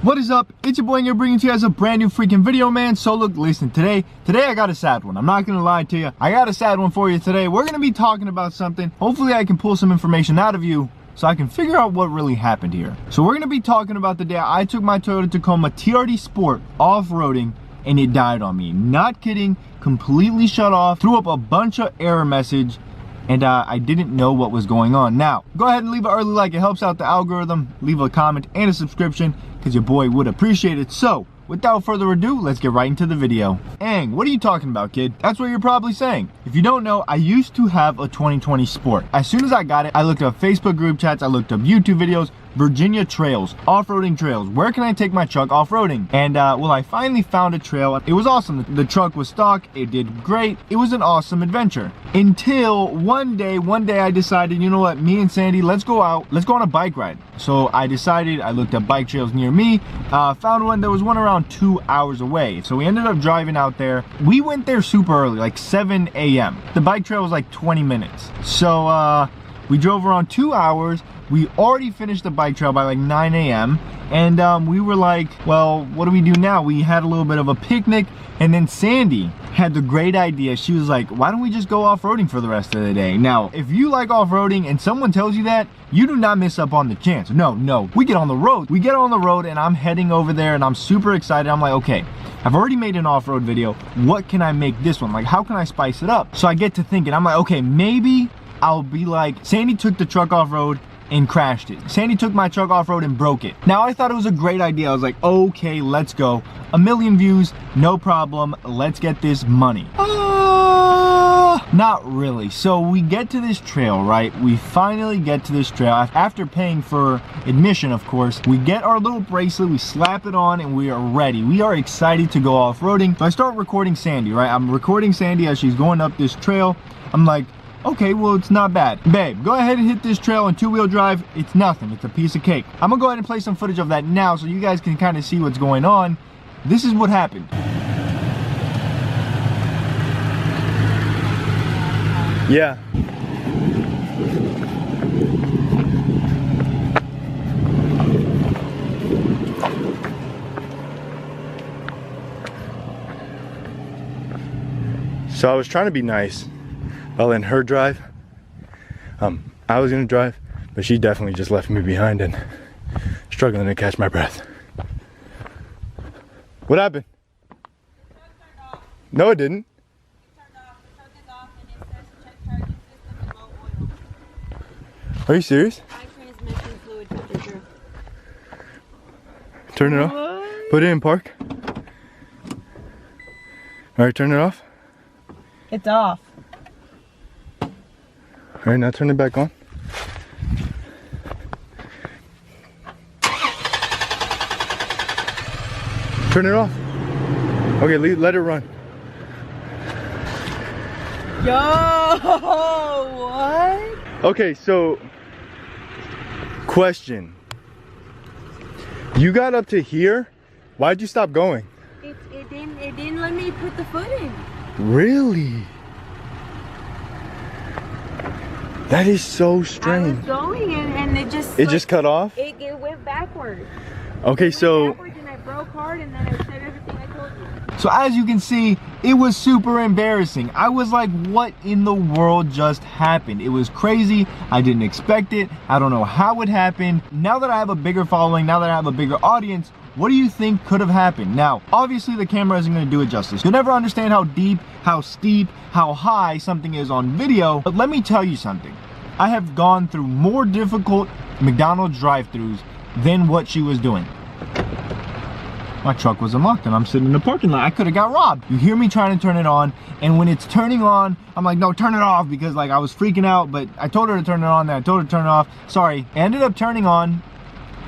What is up? It's your boy Aing here, bringing to you guys a brand new freaking video, man. So look, listen, today I got a sad one. I'm not gonna lie to you. I got a sad one for you today. We're gonna be talking about something. Hopefully I can pull some information out of you so I can figure out what really happened here. So we're gonna be talking about the day I took my Toyota Tacoma TRD Sport off-roading and it died on me. Not kidding, completely shut off, threw up a bunch of error message, and I didn't know what was going on. Now, go ahead and leave an early like. It helps out the algorithm. Leave a comment and a subscription because your boy would appreciate it. So, without further ado, let's get right into the video. Aing, what are you talking about, kid? That's what you're probably saying. If you don't know, I used to have a 2020 Sport. As soon as I got it, I looked up Facebook group chats, I looked up YouTube videos, Virginia trails, off-roading trails. Where can I take my truck off-roading? And well, I finally found a trail. It was awesome. The truck was stock. It did great. It was an awesome adventure. Until one day I decided, you know what, me and Sandy, let's go out. Let's go on a bike ride. So I decided, I looked up bike trails near me, found one. There was one around 2 hours away. So we ended up driving out there. We went there super early, like 7 a.m. The bike trail was like 20 minutes. So we drove around 2 hours. We already finished the bike trail by like 9 a.m. and we were like, well, what do we do now? We had a little bit of a picnic, and then Sandy had the great idea. She was like, why don't we just go off-roading for the rest of the day? Now, if you like off-roading and someone tells you that, you do not miss up on the chance. No, we get on the road. We get on the road and I'm heading over there and I'm super excited. I'm like, okay, I've already made an off-road video. What can I make this one? Like, how can I spice it up? So I get to thinking, I'm like, okay, maybe I'll be like, Sandy took the truck off-road and crashed it. Sandy took my truck off-road and broke it. Now, I thought it was a great idea. I was like, okay, let's go. 1 million views, no problem. Let's get this money. Not really. So we get to this trail, right? We finally get to this trail. After paying for admission, of course, we get our little bracelet, we slap it on, and we are ready. We are excited to go off-roading. So I start recording Sandy, right? I'm recording Sandy as she's going up this trail. I'm like, okay, well, it's not bad. Babe, go ahead and hit this trail in two-wheel drive. It's nothing. It's a piece of cake. I'm gonna go ahead and play some footage of that now so you guys can kind of see what's going on. This is what happened. Yeah. So I was trying to be nice. I'll let her drive. I was gonna drive, but she definitely just left me behind and struggling to catch my breath. What happened? No, it didn't. Are you serious? Transmission fluid temperature. Turn it off. Put it in park. All right, turn it off. It's off. All right, now turn it back on. Turn it off. Okay, let it run. Yo, what? Okay, so question. You got up to here. Why'd you stop going? It didn't let me put the foot in. Really? That is so strange. I was going and it just... It just cut off? It went backwards. Okay, so... Backwards and I broke hard and then I said everything I told you. So as you can see, it was super embarrassing. I was like, what in the world just happened? It was crazy. I didn't expect it. I don't know how it happened. Now that I have a bigger following, now that I have a bigger audience, what do you think could have happened? Now, obviously the camera isn't going to do it justice. You'll never understand how deep, how steep, how high something is on video. But let me tell you something. I have gone through more difficult McDonald's drive-thrus than what she was doing. My truck was unlocked and I'm sitting in the parking lot. I could have got robbed. You hear me trying to turn it on, and when it's turning on, I'm like, no, turn it off, because like I was freaking out, but I told her to turn it on, then I told her to turn it off. Sorry. I ended up turning on,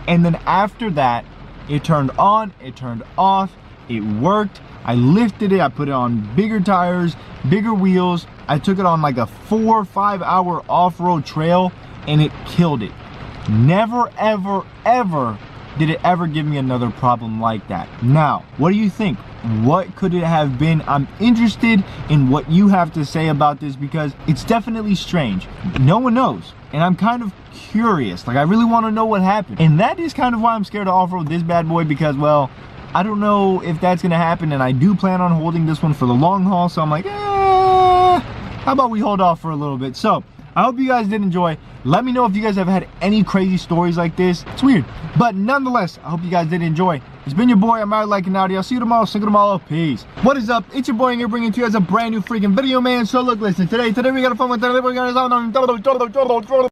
and then after that, it turned on, it turned off, it worked. I lifted it, I put it on bigger tires, bigger wheels. I took it on like a 4 or 5 hour off-road trail and it killed it. Never, ever, ever did it ever give me another problem like that. Now, what do you think? What could it have been? I'm interested in what you have to say about this because it's definitely strange. No one knows. And I'm kind of curious. Like, I really want to know what happened. And that is kind of why I'm scared to off-road this bad boy because, well, I don't know if that's going to happen. And I do plan on holding this one for the long haul. So I'm like, how about we hold off for a little bit? So I hope you guys did enjoy. Let me know if you guys have had any crazy stories like this. It's weird. But nonetheless, I hope you guys did enjoy. It's been your boy, I'm out like an Audi. I'll see you tomorrow. Single tomorrow. Peace. What is up? It's your boy here bringing to you guys a brand new freaking video, man. So look, listen, today we got a fun one. Today we're gonna